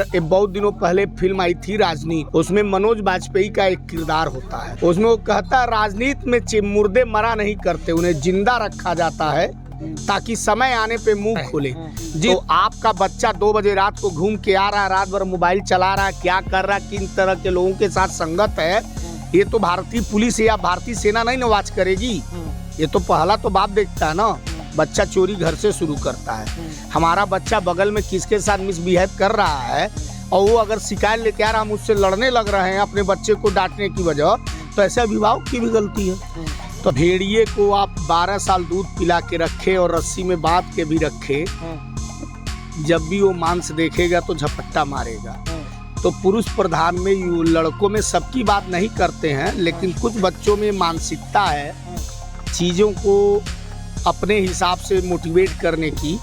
बहुत दिनों पहले फिल्म आई थी राजनीति। उसमें मनोज वाजपेयी का एक किरदार होता है। उसमें वो कहता है राजनीति में मुर्दे मरा नहीं करते, उन्हें जिंदा रखा जाता है ताकि समय आने पे मुंह खोले। तो आपका बच्चा 2 बजे रात को घूम के आ रहा है, रात भर मोबाइल चला रहा है, क्या कर रहा है, किन तरह के लोगों के साथ संगत है, ये तो भारतीय पुलिस या भारतीय सेना नहीं नवाज करेगी। ये तो पहला तो बाप देखता है ना। बच्चा चोरी घर से शुरू करता है। हमारा बच्चा बगल में किसके साथ मिसबिहेव कर रहा है और वो अगर शिकायत लेके आ रहा, हम उससे लड़ने लग रहे हैं अपने बच्चे को डांटने की वजह, तो ऐसे अभिभावक की भी गलती है। तो भेड़िए को आप 12 साल दूध पिला के रखे और रस्सी में बांध के भी रखे, जब भी वो मांस देखेगा तो झपट्टा मारेगा। तो पुरुष प्रधान में लड़कों में सबकी बात नहीं करते हैं, लेकिन कुछ बच्चों में मानसिकता है चीज़ों को अपने हिसाब से मोटिवेट करने की।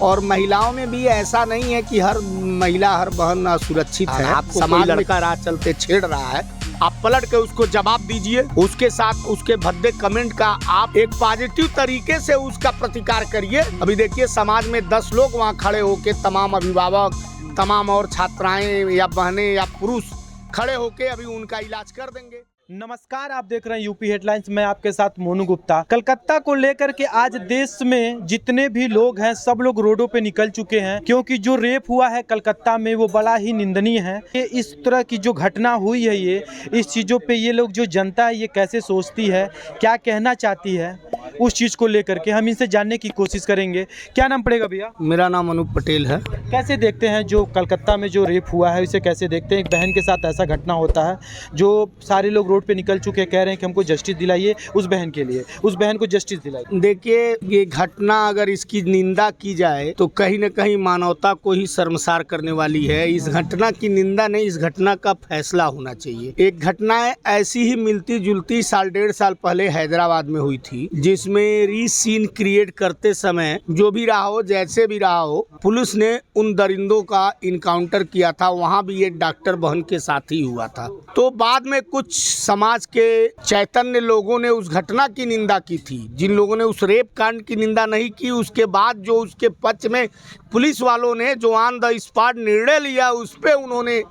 और महिलाओं में भी ऐसा नहीं है कि हर महिला हर बहन असुरक्षित है। आपको समाज लड़का राह चलते छेड़ रहा है, आप पलट के उसको जवाब दीजिए। उसके साथ उसके भद्दे कमेंट का आप एक पॉजिटिव तरीके से उसका प्रतिकार करिए। अभी देखिए समाज में 10 लोग वहाँ खड़े होके, तमाम अभिभावक, तमाम और छात्राएं या बहनें या पुरुष खड़े होके अभी उनका इलाज कर देंगे। नमस्कार, आप देख रहे हैं यूपी हेडलाइंस। मैं आपके साथ मोनू गुप्ता। कलकत्ता को लेकर के आज देश में जितने भी लोग हैं सब लोग रोडों पे निकल चुके हैं, क्योंकि जो रेप हुआ है कलकत्ता में वो बड़ा ही निंदनीय है। ये इस तरह की जो घटना हुई है, ये इस चीज़ों पे ये लोग जो जनता है ये कैसे सोचती है, क्या कहना चाहती है, उस चीज़ को लेकर के हम इनसे जानने की कोशिश करेंगे। क्या नाम पड़ेगा भैया? मेरा नाम अनूप पटेल है। कैसे देखते हैं जो कलकत्ता में जो रेप हुआ है, इसे कैसे देखते हैं? एक बहन के साथ ऐसा घटना होता है, जो सारे लोग रोड पे निकल चुके कह रहे हैं कि हमको जस्टिस दिलाइए उस बहन के लिए, उस बहन को जस्टिस दिलाइए। देखिए, ये घटना अगर इसकी निंदा की जाए तो कहीं न कहीं मानवता को ही शर्मसार करने वाली है। इस घटना की निंदा नहीं, इस घटना का फैसला होना चाहिए। एक घटना ऐसी ही मिलती जुलती 1.5 साल पहले हैदराबाद में हुई थी, जिसमें रीसीन क्रिएट करते समय जो भी रहा हो, जैसे भी रहा हो, पुलिस ने उन दरिंदों का इनकाउंटर किया था। वहाँ भी एक डॉक्टर बहन के साथ ही हुआ था। तो बाद में कुछ समाज के चैतन्य लोगों ने उस घटना की निंदा की थी। जिन लोगों ने उस रेप कांड की निंदा नहीं की, उसके बाद जो उसके पक्ष में पुलिस वालों ने जो ऑन द स्पॉट निर्णय लिया, उस पे उन्होंने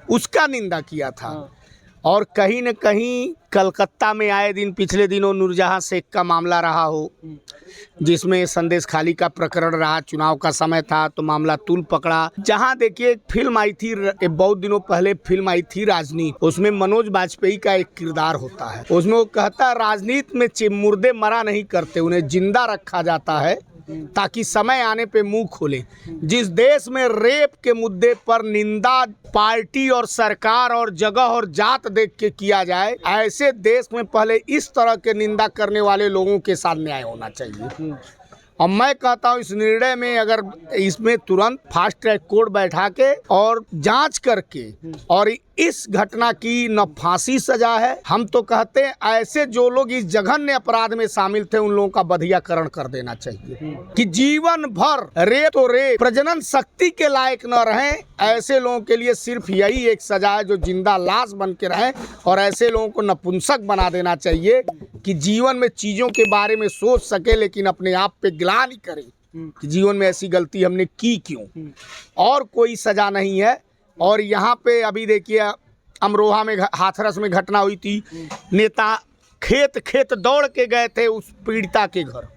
उसका निंदा किया था। और कहीं न कहीं कलकत्ता में आए दिन पिछले दिनों नूरजहां शेख का मामला रहा हो, जिसमें संदेश खाली का प्रकरण रहा, चुनाव का समय था तो मामला तूल पकड़ा। जहां देखिए फिल्म आई थी, बहुत दिनों पहले फिल्म आई थी राजनीति। उसमें मनोज वाजपेयी का एक किरदार होता है। उसमें वो कहता है राजनीति में मुर्दे मरा नहीं करते, उन्हें जिंदा रखा जाता है ताकि समय आने पे मुंह खोले। जिस देश में रेप के मुद्दे पर निंदा पार्टी और सरकार और जगह और जात देख के किया जाए, ऐसे देश में पहले इस तरह के निंदा करने वाले लोगों के साथ न्याय होना चाहिए। और मैं कहता हूँ इस निर्णय में अगर इसमें तुरंत फास्ट ट्रैक कोर्ट बैठा के और जांच करके, और इस घटना की न फांसी सजा है, हम तो कहते हैं ऐसे जो लोग इस जघन्य अपराध में शामिल थे उन लोगों का बधियाकरण कर देना चाहिए कि जीवन भर रेप तो रेप, प्रजनन शक्ति के लायक न रहें। ऐसे लोगों के लिए सिर्फ यही एक सजा है, जो जिंदा लाश बन के रहें। और ऐसे लोगों को नपुंसक बना देना चाहिए कि जीवन में चीज़ों के बारे में सोच सके, लेकिन अपने आप पे ग्लानि करे कि जीवन में ऐसी गलती हमने की क्यों। और कोई सजा नहीं है। और यहाँ पे अभी देखिए अमरोहा में हाथरस में घटना हुई थी। नेता खेत दौड़ के गए थे उस पीड़िता के घर।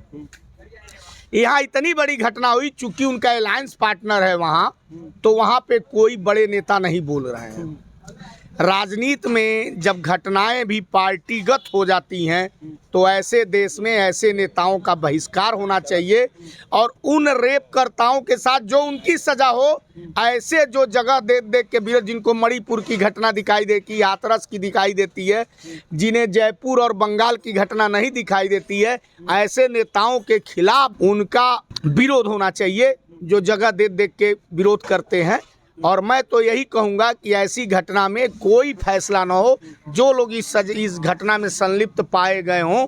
यहाँ इतनी बड़ी घटना हुई, चूंकि उनका अलायंस पार्टनर है वहाँ, तो वहाँ पे कोई बड़े नेता नहीं बोल रहे हैं। राजनीति में जब घटनाएं भी पार्टीगत हो जाती हैं तो ऐसे देश में ऐसे नेताओं का बहिष्कार होना चाहिए। और उन रेपकर्ताओं के साथ जो उनकी सजा हो, ऐसे जो जगह देख के विरोध, जिनको मणिपुर की घटना दिखाई देती, हाथरस की दिखाई देती है, जिन्हें जयपुर और बंगाल की घटना नहीं दिखाई देती है, ऐसे नेताओं के खिलाफ उनका विरोध होना चाहिए जो जगह देख के विरोध करते हैं। और मैं तो यही कहूँगा कि ऐसी घटना में कोई फैसला न हो। जो लोग इस घटना में संलिप्त पाए गए हों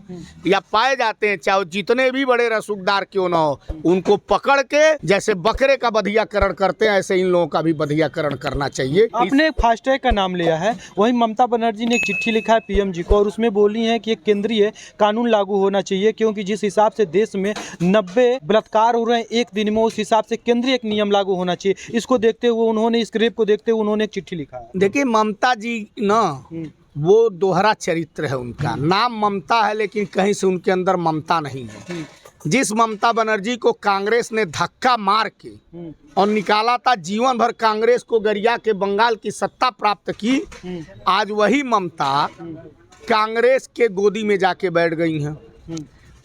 या पाए जाते हैं, चाहे जितने भी बड़े रसूखदार क्यों न हो, उनको पकड़ के जैसे बकरे का बधियाकरण करते हैं, ऐसे इन लोगों का भी बधियाकरण करना चाहिए। आपने फास्ट ट्रैक का नाम लिया है, वहीं ममता बनर्जी ने एक चिट्ठी लिखा है पीएम जी को, और उसमें बोली है कि एक केंद्रीय कानून लागू होना चाहिए, क्योंकि जिस हिसाब से देश में 90 बलात्कार हो रहे हैं एक दिन में, उस हिसाब से केंद्रीय एक नियम लागू होना चाहिए। इसको देखते हुए उन्होंने इस रेप को देखते हुए उन्होंने एक चिट्ठी लिखा है। देखिए ममता जी ना, वो दोहरा चरित्र है उनका। नाम ममता है लेकिन कहीं से उनके अंदर ममता नहीं है। जिस ममता बनर्जी को कांग्रेस ने धक्का मार के और निकाला था, जीवन भर कांग्रेस को गरिया के बंगाल की सत्ता प्राप्त की, आज वही ममता कांग्रेस के गोदी में जाके बैठ गई हैं।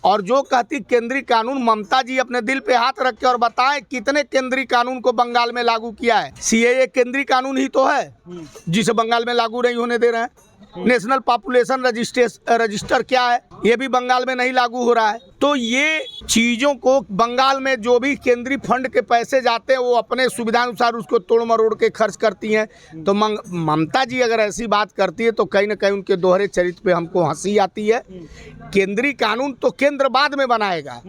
और जो कहती केंद्रीय कानून, ममता जी अपने दिल पे हाथ रख के और बताएं कितने केंद्रीय कानून को बंगाल में लागू किया है। सीएए केंद्रीय कानून ही तो है जिसे बंगाल में लागू नहीं होने दे रहे हैं। नेशनल पॉपुलेशन रजिस्टर क्या है, ये भी बंगाल में नहीं लागू हो रहा है। तो ये चीज़ों को बंगाल में जो भी केंद्रीय फंड के पैसे जाते हैं वो अपने सुविधानुसार उसको तोड़ मरोड़ के खर्च करती हैं। तो ममता जी अगर ऐसी बात करती है तो कहीं ना कहीं उनके दोहरे चरित्र पे हमको हंसी आती है। केंद्रीय कानून तो केंद्र बाद में बनाएगा,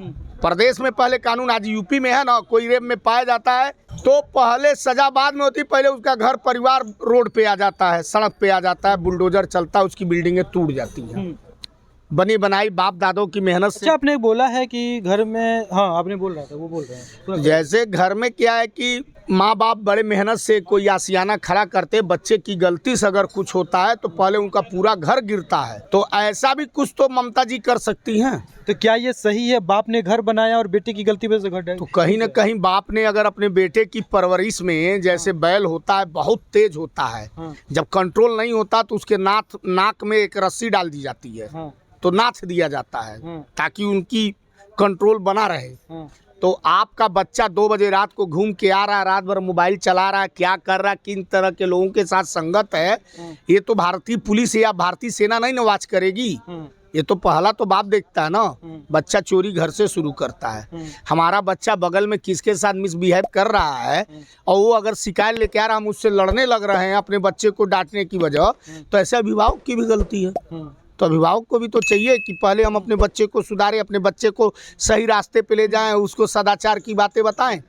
प्रदेश में पहले कानून। आज यूपी में है ना, कोई रेप में पाया जाता है तो पहले सजा बाद में होती, पहले उसका घर परिवार रोड पे आ जाता है, सड़क पे आ जाता है, बुलडोजर चलता है, उसकी बिल्डिंगें टूट जाती हैं बनी बनाई बाप दादों की मेहनत से। अच्छा, आपने बोला है कि घर में, हाँ आपने बोल रहा था, वो बोल रहे हैं जैसे घर में क्या है कि माँ बाप बड़े मेहनत से कोई आशियाना खड़ा करते, बच्चे की गलती से अगर कुछ होता है तो पहले उनका पूरा घर गिरता है। तो ऐसा भी कुछ तो ममता जी कर सकती हैं। तो क्या ये सही है, बाप ने घर बनाया और बेटे की गलती वजह से घर तो कहीं ना कहीं बाप ने अगर अपने बेटे की परवरिश में, जैसे बैल होता है बहुत तेज होता है, जब कंट्रोल नहीं होता तो उसके नाक में एक रस्सी डाल दी जाती है, तो नाथ दिया जाता है ताकि उनकी कंट्रोल बना रहे। तो आपका बच्चा 2 बजे रात को घूम के आ रहा है, रात भर मोबाइल चला रहा है, क्या कर रहा है, किन तरह के लोगों के साथ संगत है, ये तो भारतीय पुलिस या भारतीय सेना नहीं ना वॉच करेगी। ये तो पहला तो बाप देखता है ना। बच्चा चोरी घर से शुरू करता है। हमारा बच्चा बगल में किसके साथ मिसबिहेव कर रहा है और वो अगर शिकायत लेके आ रहा है, हम उससे लड़ने लग रहे हैं अपने बच्चे को डांटने की वजह, तो ऐसे अभिभावक की भी गलती है। तो अभिभावक को भी तो चाहिए कि पहले हम अपने बच्चे को सुधारें, अपने बच्चे को सही रास्ते पे ले जाएं, उसको सदाचार की बातें बताएं।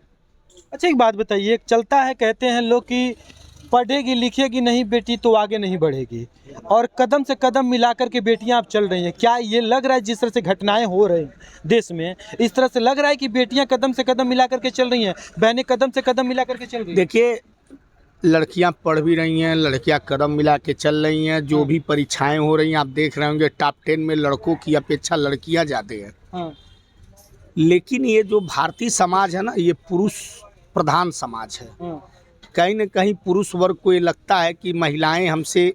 अच्छा, एक बात बताइए, एक चलता है, कहते हैं लोग कि पढ़ेगी लिखेगी नहीं बेटी तो आगे नहीं बढ़ेगी, और कदम से कदम मिलाकर के बेटियां अब चल रही हैं। क्या ये लग रहा है जिस तरह से घटनाएं हो रही हैं देश में, इस तरह से लग रहा है कि बेटियां कदम से कदम मिलाकर के चल रही हैं, बहनें कदम से कदम मिलाकर के चल रही हैं? देखिए, लड़कियां पढ़ भी रही हैं, लड़कियां कदम मिला के चल रही हैं। जो भी परीक्षाएं हो रही हैं आप देख रहे होंगे, टॉप 10 में लड़कों की अपेक्षा लड़कियां ज़्यादा हैं। लेकिन ये जो भारतीय समाज है ना, ये पुरुष प्रधान समाज है। कहीं न कहीं पुरुष वर्ग को ये लगता है कि महिलाएं हमसे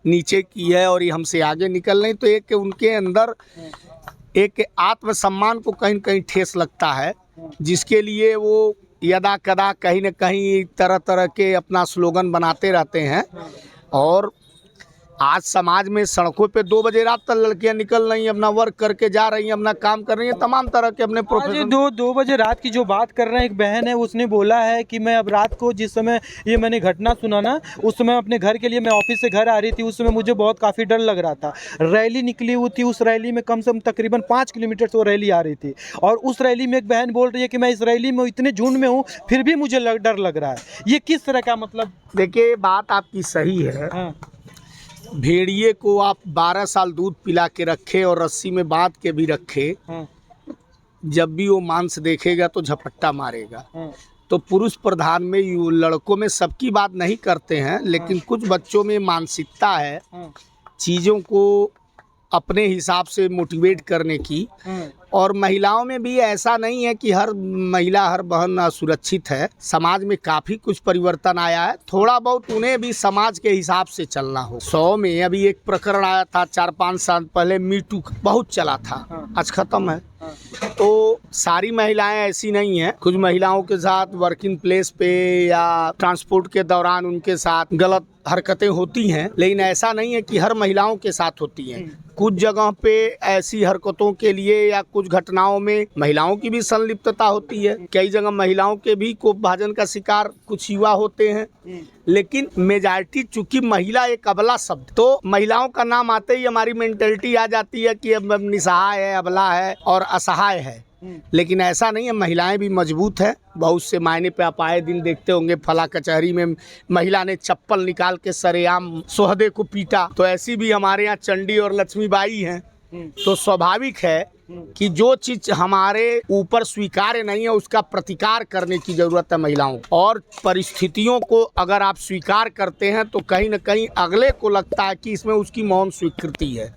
नीचे की है और ये हमसे आगे निकल रही, तो एक उनके अंदर एक आत्मसम्मान को कहीं न कहीं ठेस लगता है, जिसके लिए वो यदा कदा कहीं न कहीं तरह तरह के अपना स्लोगन बनाते रहते हैं। और आज समाज में सड़कों पे 2 बजे रात तक लड़कियां निकल रही हैं, अपना वर्क करके जा रही हैं, अपना काम कर रही हैं, तमाम तरह के अपने प्रोफेशन। 2 बजे रात की जो बात कर रहे हैं, एक बहन है उसने बोला है कि मैं अब रात को, जिस समय ये मैंने घटना सुना ना, उस समय अपने घर के लिए मैं ऑफिस से घर आ रही थी, उस समय मुझे बहुत काफ़ी डर लग रहा था। रैली निकली हुई थी, उस रैली में कम से कम तकरीबन 5 किलोमीटर से वो रैली आ रही थी, और उस रैली में एक बहन बोल रही है कि मैं इस रैली में इतने झुंड में हूँ फिर भी मुझे डर लग रहा है। ये किस तरह का, मतलब? देखिए, बात आपकी सही है। भेड़िए को आप 12 साल दूध पिला के रखे और रस्सी में बांध के भी रखे, जब भी वो मांस देखेगा तो झपट्टा मारेगा। तो पुरुष प्रधान में लड़कों में सबकी बात नहीं करते हैं, लेकिन कुछ बच्चों में मानसिकता है चीज़ों को अपने हिसाब से मोटिवेट करने की। और महिलाओं में भी ऐसा नहीं है कि हर महिला हर बहन असुरक्षित है। समाज में काफ़ी कुछ परिवर्तन आया है, थोड़ा बहुत उन्हें भी समाज के हिसाब से चलना हो। 100 में अभी एक प्रकरण आया था 4-5 साल पहले, मीटू बहुत चला था, आज खत्म है। तो सारी महिलाएं ऐसी नहीं हैं, कुछ महिलाओं के साथ वर्किंग प्लेस पे या ट्रांसपोर्ट के दौरान उनके साथ गलत हरकतें होती हैं, लेकिन ऐसा नहीं है कि हर महिलाओं के साथ होती हैं। कुछ जगह पे ऐसी हरकतों के लिए या कुछ घटनाओं में महिलाओं की भी संलिप्तता होती है। कई जगह महिलाओं के भी कोपभाजन का शिकार कुछ युवा होते हैं, लेकिन मेजॉरिटी, चूंकि महिला एक अबला शब्द, तो महिलाओं का नाम आते ही हमारी मेंटेलिटी आ जाती है कि अब निसहाय है, अबला है और असहाय है। लेकिन ऐसा नहीं है, महिलाएं भी मजबूत है। बहुत से मायने पे आप आए दिन देखते होंगे फला कचहरी में महिला ने चप्पल निकाल के सरेआम सोहदे को पीटा, तो ऐसी भी हमारे यहाँ चंडी और लक्ष्मीबाई हैं। तो स्वाभाविक है कि जो चीज हमारे ऊपर स्वीकार्य नहीं है उसका प्रतिकार करने की जरूरत है महिलाओं को। और परिस्थितियों को अगर आप स्वीकार करते हैं तो कहीं ना कहीं अगले को लगता है कि इसमें उसकी मौन स्वीकृति है।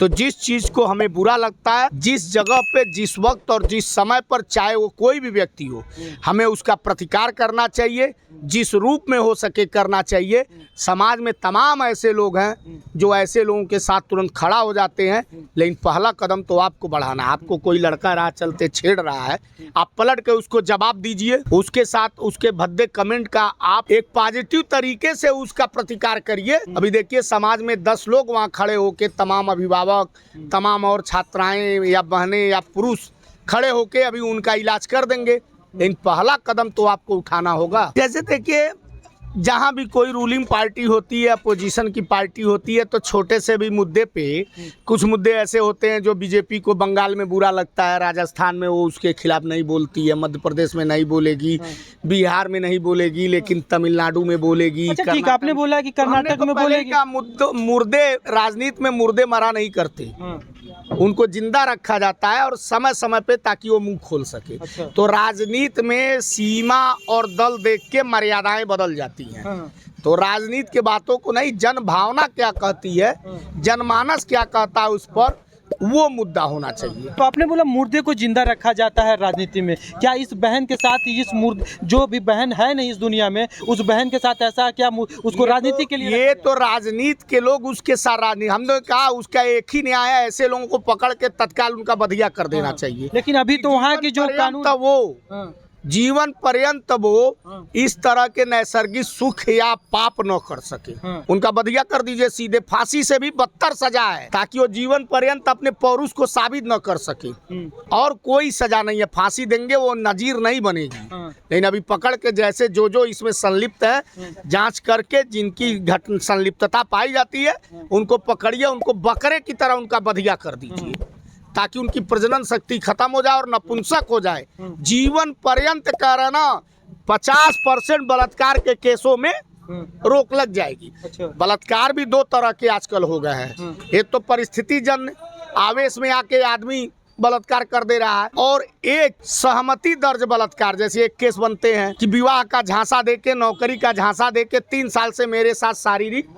तो जिस चीज को हमें बुरा लगता है, जिस जगह पे, जिस वक्त और जिस समय पर, चाहे वो कोई भी व्यक्ति हो, हमें उसका प्रतिकार करना चाहिए, जिस रूप में हो सके करना चाहिए। समाज में तमाम ऐसे लोग हैं जो ऐसे लोगों के साथ तुरंत खड़ा हो जाते हैं, लेकिन पहला कदम तो आपको बढ़ाना है। आपको कोई लड़का राह चलते छेड़ रहा है, आप पलट के उसको जवाब दीजिए, उसके साथ उसके भद्दे कमेंट का आप एक पॉजिटिव तरीके से उसका प्रतिकार करिए। अभी देखिए समाज में 10 लोग वहाँ खड़े होके, तमाम अभिभावक, तमाम और छात्राएं या बहनें या पुरुष खड़े होके अभी उनका इलाज कर देंगे, लेकिन पहला कदम तो आपको उठाना होगा। जैसे देखिए जहाँ भी कोई रूलिंग पार्टी होती है, अपोजिशन की पार्टी होती है, तो छोटे से भी मुद्दे पे कुछ मुद्दे ऐसे होते हैं जो बीजेपी को बंगाल में बुरा लगता है, राजस्थान में वो उसके खिलाफ नहीं बोलती है, मध्य प्रदेश में नहीं बोलेगी, बिहार में नहीं बोलेगी, लेकिन तमिलनाडु में बोलेगी। अच्छा ठीक, आपने बोला कि कर्नाटक में बोलेगी। मुर्दे राजनीति में मुर्दे मरा नहीं करते, उनको जिंदा रखा जाता है और समय समय पे, ताकि वो मुंह खोल सके। अच्छा। तो राजनीति में सीमा और दल देख के मर्यादाएं बदल जाती हैं। तो राजनीति के बातों को नहीं, जन भावना क्या कहती है, जनमानस क्या कहता है, उस पर वो मुद्दा होना चाहिए। तो आपने बोला मुर्दे को जिंदा रखा जाता है राजनीति में, क्या इस बहन के साथ, इस मुर्द जो भी बहन है नहीं इस दुनिया में, उस बहन के साथ ऐसा क्या उसको राजनीति के लिए? ये तो राजनीति के लोग उसके साथ राजनीति, हमने कहा उसका एक ही न्याय है, ऐसे लोगों को पकड़ के तत्काल उनका बधिया कर देना चाहिए। लेकिन अभी तो वहाँ की जो कानून, वो जीवन पर्यंत वो इस तरह के नैसर्गिक सुख या पाप न कर सके, उनका बधिया कर दीजिए सीधे। फांसी से भी बदतर सजा है, ताकि वो जीवन पर्यंत अपने पौरुष को साबित न कर सके। और कोई सजा नहीं है, फांसी देंगे वो नजीर नहीं बनेगी। लेकिन अभी पकड़ के जैसे जो इसमें संलिप्त है, जांच करके जिनकी संलिप्तता पाई जाती है उनको पकड़िए, उनको बकरे की तरह उनका बधिया कर दीजिए, ताकि उनकी प्रजनन शक्ति खत्म हो जाए और नपुंसक हो जाए। जीवन पर्यंत करना 50% बलात्कार के केसों में रोक लग जाएगी। अच्छा। बलात्कार भी 2 तरह के आजकल हो गए हैं, एक तो परिस्थिति जन्य, आवेश में आके आदमी बलात्कार कर दे रहा है, और एक सहमति दर्ज बलात्कार। जैसे एक केस बनते हैं कि विवाह का झांसा देके, नौकरी का झांसा देके 3 साल से मेरे साथ शारीरिक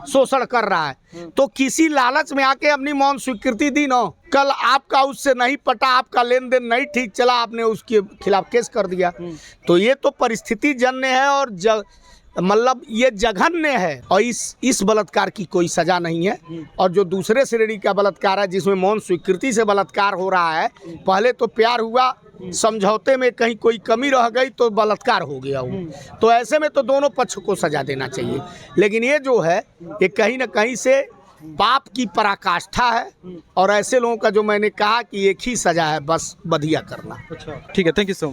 शोषण कर रहा है, तो किसी लालच में आके अपनी मौन स्वीकृति दी न, कल आपका उससे नहीं पटा, आपका लेन देन नहीं ठीक चला, आपने उसके खिलाफ केस कर दिया। तो ये तो परिस्थिति जन्य है और मतलब ये जघन्य है, और इस बलात्कार की कोई सजा नहीं है। और जो दूसरे श्रेणी का बलात्कार है, जिसमें मौन स्वीकृति से बलात्कार हो रहा है, पहले तो प्यार हुआ, समझौते में कहीं कोई कमी रह गई तो बलात्कार हो गया वो, तो ऐसे में तो दोनों पक्ष को सजा देना चाहिए। लेकिन ये जो है, ये कहीं ना कहीं से पाप की पराकाष्ठा है, और ऐसे लोगों का जो मैंने कहा कि एक ही सजा है, बस बधिया करना। अच्छा ठीक है, थैंक यू सो मच।